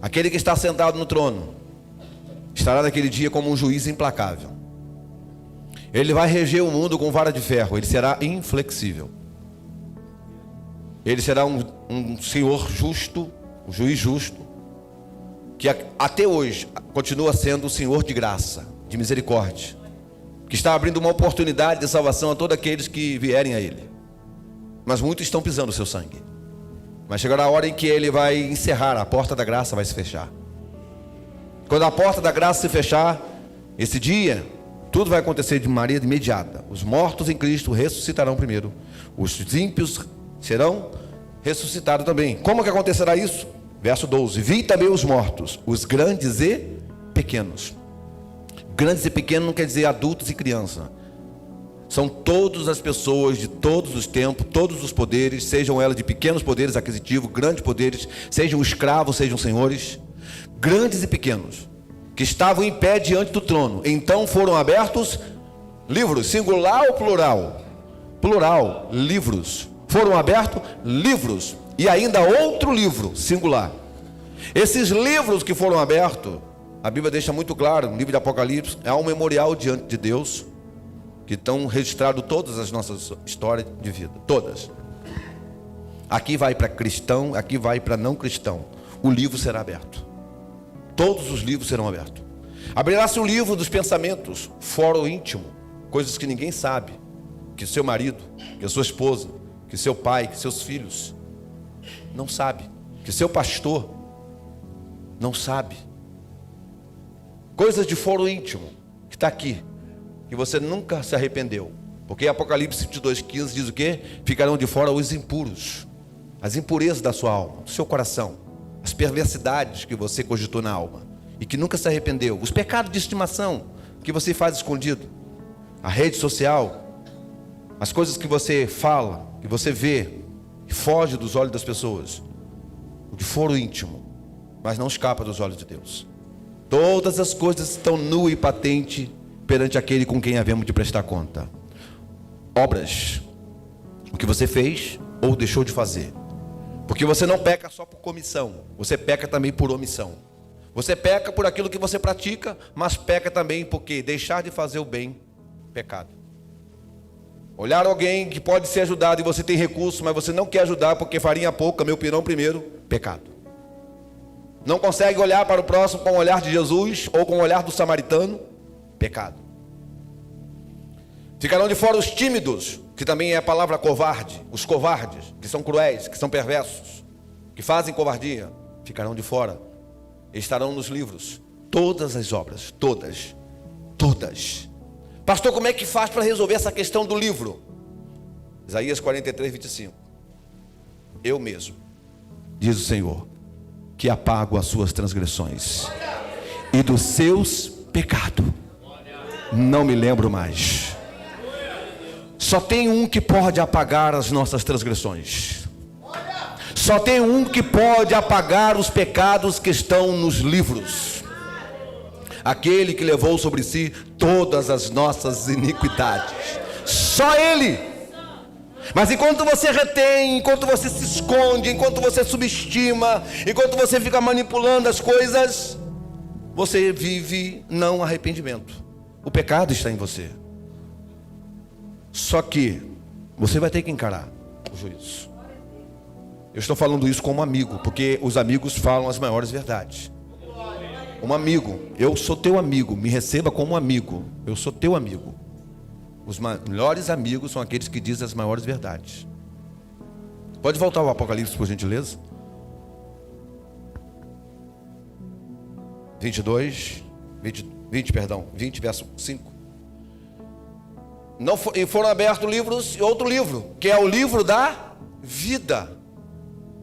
Aquele que está sentado no trono estará naquele dia como um juiz implacável. Ele vai reger o mundo com vara de ferro. Ele será inflexível. Ele será um senhor justo, um juiz justo, que até hoje continua sendo o senhor de graça, de misericórdia, que está abrindo uma oportunidade de salvação a todos aqueles que vierem a ele. Mas muitos estão pisando o seu sangue. Mas chegará a hora em que ele vai encerrar, a porta da graça vai se fechar. Quando a porta da graça se fechar, esse dia, tudo vai acontecer de maneira imediata. Os mortos em Cristo ressuscitarão primeiro. Os ímpios serão ressuscitados também. Como que acontecerá isso? Verso 12. Vi também os mortos, os grandes e pequenos. Grandes e pequenos não quer dizer adultos e crianças. São todas as pessoas de todos os tempos, todos os poderes, sejam elas de pequenos poderes aquisitivos, grandes poderes, sejam escravos, sejam senhores, grandes e pequenos, que estavam em pé diante do trono. Então foram abertos livros, singular ou plural? Plural, livros. Foram abertos livros, e ainda outro livro, singular. Esses livros que foram abertos, a Bíblia deixa muito claro, no livro de Apocalipse, é um memorial diante de Deus, que estão registradas todas as nossas histórias de vida, todas. Aqui vai para cristão, aqui vai para não cristão. O livro será aberto. Todos os livros serão abertos. Abrirá-se o livro dos pensamentos, fórum íntimo, coisas que ninguém sabe, que seu marido, que a sua esposa, que seu pai, que seus filhos não sabe, que seu pastor não sabe. Coisas de fórum íntimo que está aqui, que você nunca se arrependeu. Porque Apocalipse 22:15 diz o quê? Ficarão de fora os impuros, as impurezas da sua alma, do seu coração, as perversidades que você cogitou na alma e que nunca se arrependeu, os pecados de estimação que você faz escondido, a rede social, as coisas que você fala, que você vê e foge dos olhos das pessoas, o de foro íntimo, mas não escapa dos olhos de Deus. Todas as coisas estão nu e patente perante aquele com quem havemos de prestar conta. Obras, o que você fez ou deixou de fazer. Porque você não peca só por comissão, você peca também por omissão. Você peca por aquilo que você pratica, mas peca também porque deixar de fazer o bem, pecado. Olhar alguém que pode ser ajudado e você tem recurso, mas você não quer ajudar porque farinha pouca, meu pirão primeiro, pecado. Não consegue olhar para o próximo com o olhar de Jesus ou com o olhar do samaritano, pecado. Ficarão de fora os tímidos, que também é a palavra covarde, os covardes, que são cruéis, que são perversos, que fazem covardia, ficarão de fora. Estarão nos livros, todas as obras, todas. Pastor, como é que faz para resolver essa questão do livro? Isaías 43:25. Eu mesmo, diz o Senhor, que apago as suas transgressões e dos seus pecados não me lembro mais. Só tem um que pode apagar as nossas transgressões. Só tem um que pode apagar os pecados que estão nos livros. Aquele que levou sobre si todas as nossas iniquidades. Só Ele. Mas enquanto você retém, enquanto você se esconde, enquanto você subestima, enquanto você fica manipulando as coisas, você vive não arrependimento. O pecado está em você. Só que você vai ter que encarar o juízo. Eu estou falando isso como amigo, porque os amigos falam as maiores verdades. Um amigo, eu sou teu amigo, me receba como amigo. Eu sou teu amigo. Os melhores amigos são aqueles que dizem as maiores verdades. Pode voltar ao Apocalipse, por gentileza? 20, verso 5. E foram abertos livros, outro livro, que é o livro da vida.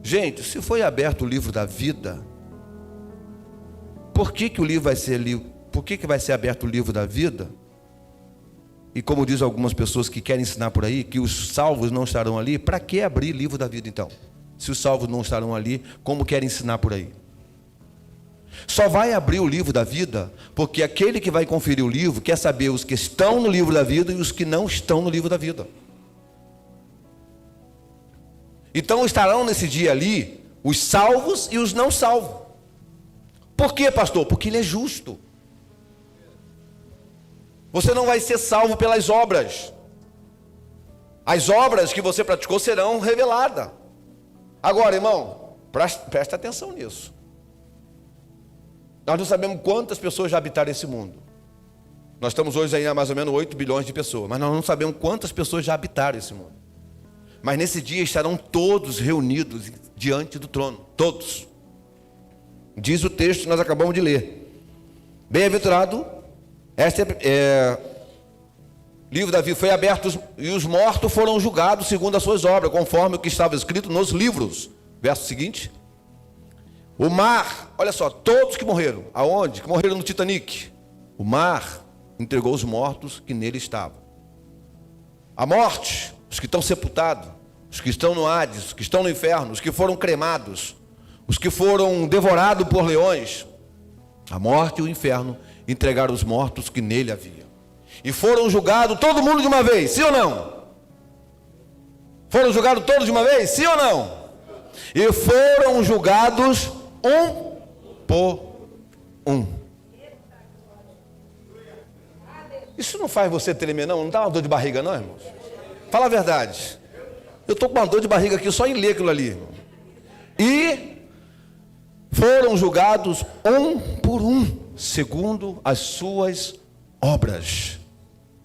Gente, se foi aberto o livro da vida, por que o livro vai ser livro? Por que vai ser aberto o livro da vida? E como diz algumas pessoas que querem ensinar por aí, que os salvos não estarão ali, para que abrir livro da vida então? Se os salvos não estarão ali, como querem ensinar por aí? Só vai abrir o livro da vida, porque aquele que vai conferir o livro quer saber os que estão no livro da vida e os que não estão no livro da vida. Então estarão nesse dia ali os salvos e os não salvos. Por quê, pastor? Porque Ele é justo. Você não vai ser salvo pelas obras. As obras que você praticou serão reveladas. Agora, irmão, presta atenção nisso. Nós não sabemos quantas pessoas já habitaram esse mundo. Nós estamos hoje aí a mais ou menos 8 bilhões de pessoas, mas nós não sabemos quantas pessoas já habitaram esse mundo. Mas nesse dia estarão todos reunidos diante do trono, todos. Diz o texto que nós acabamos de ler. Bem-aventurado, livro da vida foi aberto e os mortos foram julgados segundo as suas obras, conforme o que estava escrito nos livros. Verso seguinte. O mar, olha só, todos que morreram, aonde? Que morreram no Titanic. O mar entregou os mortos que nele estavam. A morte, os que estão sepultados, os que estão no Hades, os que estão no inferno, os que foram cremados, os que foram devorados por leões. A morte e o inferno entregaram os mortos que nele havia. E foram julgados todo mundo de uma vez, sim ou não? Foram julgados todos de uma vez, sim ou não? E foram julgados um por um. Isso não faz você tremer, não? Não dá uma dor de barriga, não, irmãos? Fala a verdade. Eu estou com uma dor de barriga aqui só em ler aquilo ali. E foram julgados um por um, segundo as suas obras.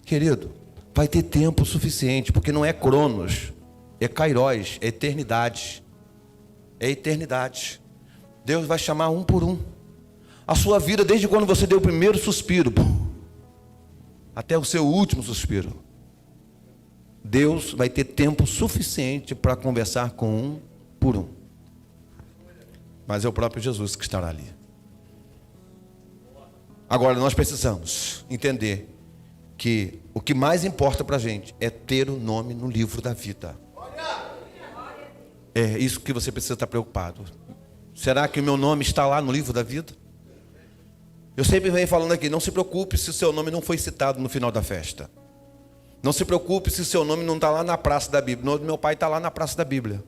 Querido, vai ter tempo suficiente, porque não é cronos, é kairos, é eternidade. É eternidade. Deus vai chamar um por um. A sua vida, desde quando você deu o primeiro suspiro, até o seu último suspiro, Deus vai ter tempo suficiente para conversar com um por um. Mas é o próprio Jesus que estará ali. Agora nós precisamos entender que o que mais importa para a gente é ter o nome no livro da vida. É isso que você precisa estar preocupado. Será que o meu nome está lá no livro da vida? Eu sempre venho falando aqui, não se preocupe se o seu nome não foi citado no final da festa. Não se preocupe se o seu nome não está lá na praça da Bíblia. O nome do meu pai está lá na praça da Bíblia,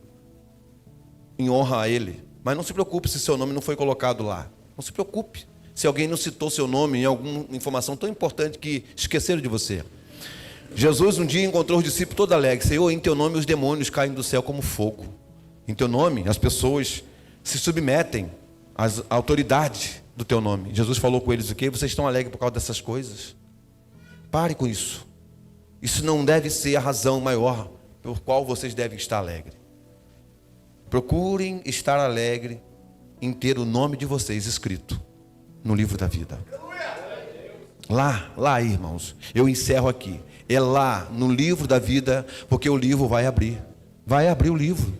em honra a ele. Mas não se preocupe se o seu nome não foi colocado lá. Não se preocupe se alguém não citou seu nome em alguma informação tão importante que esqueceram de você. Jesus um dia encontrou os discípulos todos alegres. Senhor, em teu nome os demônios caem do céu como fogo. Em teu nome as pessoas se submetem às autoridades do teu nome. Jesus falou com eles o quê? Vocês estão alegres por causa dessas coisas? Pare com isso. Isso não deve ser a razão maior por qual vocês devem estar alegres. Procurem estar alegre em ter o nome de vocês escrito no livro da vida. Lá, irmãos, eu encerro aqui. É lá, no livro da vida, porque o livro vai abrir. Vai abrir o livro.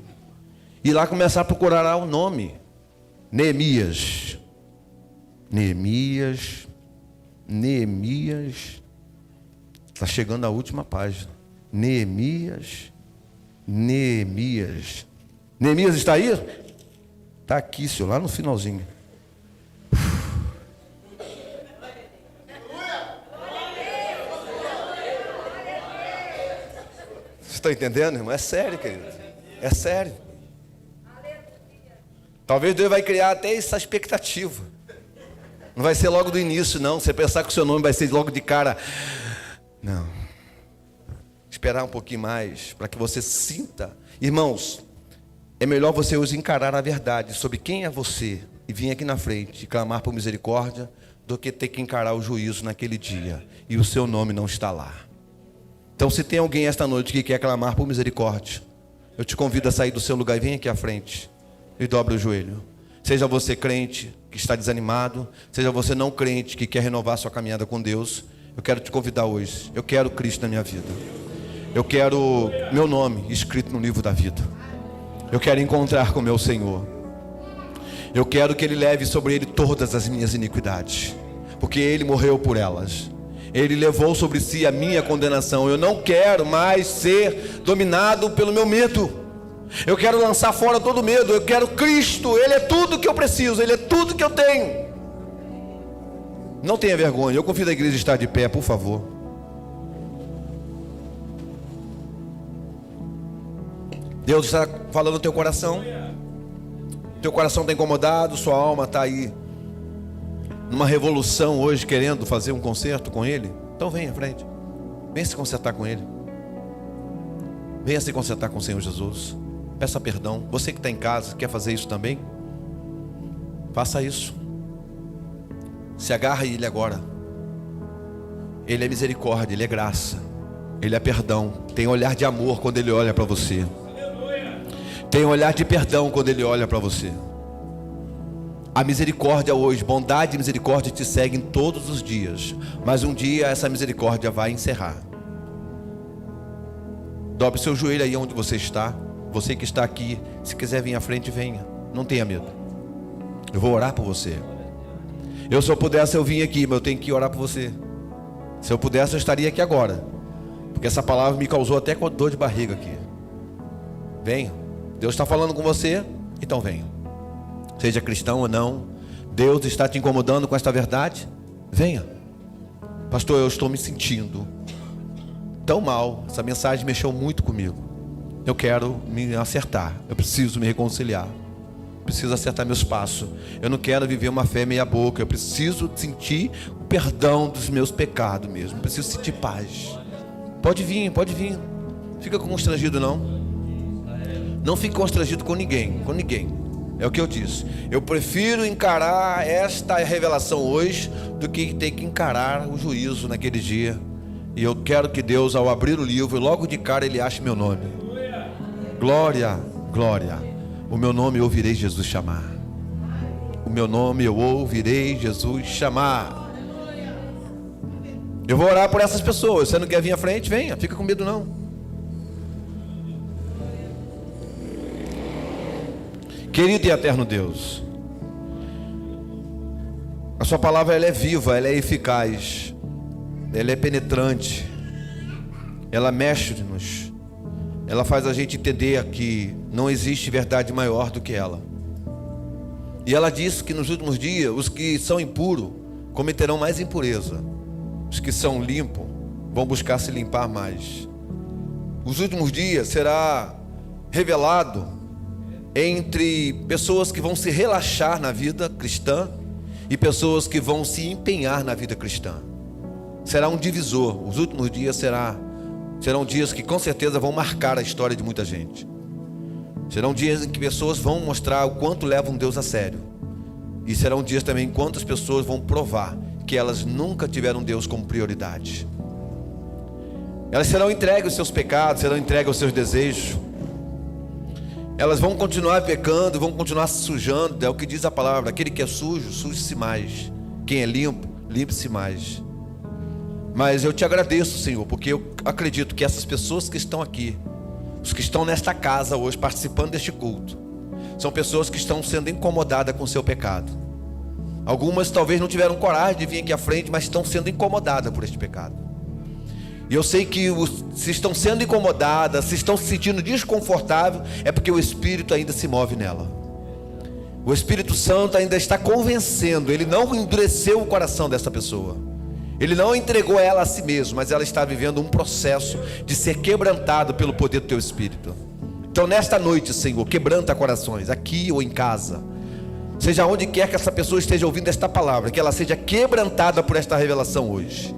E lá começar a procurar o nome. Neemias. Está chegando a última página. Neemias. Neemias está aí? Está aqui, senhor, lá no finalzinho. Você está entendendo, irmão? É sério, querido. É sério. Talvez Deus vai criar até essa expectativa. Não vai ser logo do início, não. Você pensar que o seu nome vai ser logo de cara. Não. Esperar um pouquinho mais, para que você sinta. Irmãos, é melhor você hoje encarar a verdade sobre quem é você e vir aqui na frente e clamar por misericórdia, do que ter que encarar o juízo naquele dia e o seu nome não está lá. Então, se tem alguém esta noite que quer clamar por misericórdia, eu te convido a sair do seu lugar e vem aqui à frente e dobre o joelho. Seja você crente que está desanimado, seja você não crente que quer renovar sua caminhada com Deus, eu quero te convidar hoje. Eu quero Cristo na minha vida. Eu quero meu nome escrito no livro da vida. Eu quero encontrar com meu Senhor. Eu quero que Ele leve sobre Ele todas as minhas iniquidades, porque Ele morreu por elas. Ele levou sobre si a minha condenação. Eu não quero mais ser dominado pelo meu medo. Eu quero lançar fora todo medo. Eu quero Cristo. Ele é tudo que eu preciso. Ele é tudo que eu tenho. Não tenha vergonha. Eu convido a igreja a estar de pé, por favor. Deus está falando no teu coração. Teu coração está incomodado. Sua alma está aí numa revolução hoje, querendo fazer um concerto com Ele. Então venha à frente. Venha se consertar com Ele. Venha se consertar com o Senhor Jesus. Peça perdão. Você que está em casa, quer fazer isso também? Faça isso. Se agarra a Ele agora. Ele é misericórdia, Ele é graça, Ele é perdão. Tem olhar de amor quando Ele olha para você. Tem olhar de perdão quando Ele olha para você. A misericórdia hoje, bondade e misericórdia te seguem todos os dias. Mas um dia essa misericórdia vai encerrar. Dobre seu joelho aí onde você está. Você que está aqui, se quiser vir à frente, venha. Não tenha medo. Eu vou orar por você. Se eu pudesse, eu vim aqui, mas eu tenho que orar por você. Se eu pudesse, eu estaria aqui agora, porque essa palavra me causou até dor de barriga aqui. Venha. Deus está falando com você, então venha. Seja cristão ou não, Deus está te incomodando com esta verdade? Venha. Pastor, eu estou me sentindo tão mal. Essa mensagem mexeu muito comigo. Eu quero me acertar. Eu preciso me reconciliar. Preciso acertar meus passos. Eu não quero viver uma fé meia boca. Eu preciso sentir o perdão dos meus pecados mesmo. Eu preciso sentir paz. Pode vir, pode vir. Fica constrangido não. Não fique constrangido com ninguém. Com ninguém. É o que eu disse. Eu prefiro encarar esta revelação hoje do que ter que encarar o juízo naquele dia. E eu quero que Deus, ao abrir o livro, logo de cara Ele ache meu nome. Glória, glória. O meu nome eu ouvirei Jesus chamar. O meu nome eu ouvirei Jesus chamar. Eu vou orar por essas pessoas. Você não quer vir à frente? Venha, fica com medo não. Querido e eterno Deus, a sua palavra ela é viva, ela é eficaz, ela é penetrante, ela mexe-nos, ela faz a gente entender que não existe verdade maior do que ela. E ela diz que nos últimos dias os que são impuros cometerão mais impureza, os que são limpos vão buscar se limpar mais. Os últimos dias será revelado entre pessoas que vão se relaxar na vida cristã e pessoas que vão se empenhar na vida cristã. Será um divisor. Os últimos dias serão dias que com certeza vão marcar a história de muita gente. Serão dias em que pessoas vão mostrar o quanto levam Deus a sério. E serão dias também em que quantas pessoas vão provar que elas nunca tiveram Deus como prioridade. Elas serão entregues aos seus pecados, serão entregues aos seus desejos. Elas vão continuar pecando, vão continuar se sujando. É o que diz a palavra. Aquele que é sujo, suje-se mais. Quem é limpo, limpe-se mais. Mas eu te agradeço, Senhor, porque eu acredito que essas pessoas que estão aqui, os que estão nesta casa hoje, participando deste culto, são pessoas que estão sendo incomodadas com o seu pecado. Algumas talvez não tiveram coragem de vir aqui à frente, mas estão sendo incomodadas por este pecado. E eu sei que se estão sendo incomodadas, se estão se sentindo desconfortável, é porque o Espírito ainda se move nela. O Espírito Santo ainda está convencendo. Ele não endureceu o coração dessa pessoa. Ele não entregou ela a si mesmo, mas ela está vivendo um processo de ser quebrantado pelo poder do teu Espírito. Então nesta noite, Senhor, quebranta corações, aqui ou em casa, seja onde quer que essa pessoa esteja ouvindo esta palavra, que ela seja quebrantada por esta revelação hoje,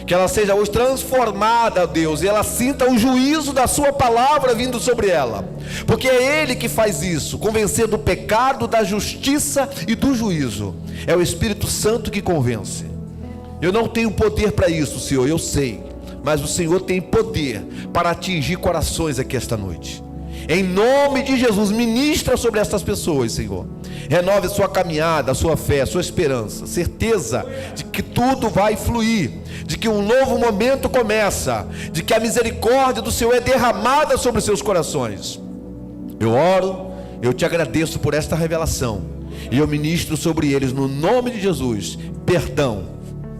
que ela seja hoje transformada, Deus, e ela sinta o juízo da sua palavra vindo sobre ela, porque é Ele que faz isso, convencer do pecado, da justiça e do juízo. É o Espírito Santo que convence. Eu não tenho poder para isso, Senhor, eu sei, mas o Senhor tem poder para atingir corações aqui esta noite. Em nome de Jesus, ministra sobre essas pessoas, Senhor. Renove sua caminhada, sua fé, sua esperança, certeza de que tudo vai fluir, de que um novo momento começa, de que a misericórdia do Senhor é derramada sobre os seus corações. Eu oro, eu te agradeço por esta revelação, e eu ministro sobre eles no nome de Jesus, perdão.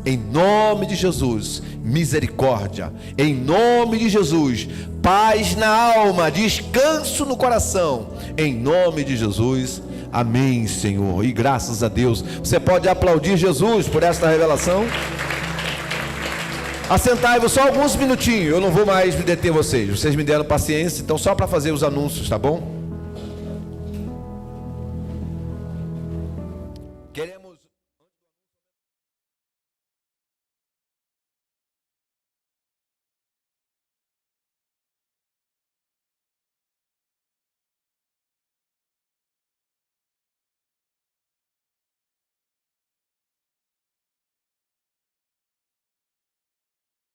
Em nome de Jesus, misericórdia. Em nome de Jesus, paz na alma, descanso no coração. Em nome de Jesus, amém, Senhor. E graças a Deus. Você pode aplaudir Jesus por esta revelação? Assentai-vos só alguns minutinhos. Eu não vou mais me deter vocês. Vocês me deram paciência, então só para fazer os anúncios, tá bom?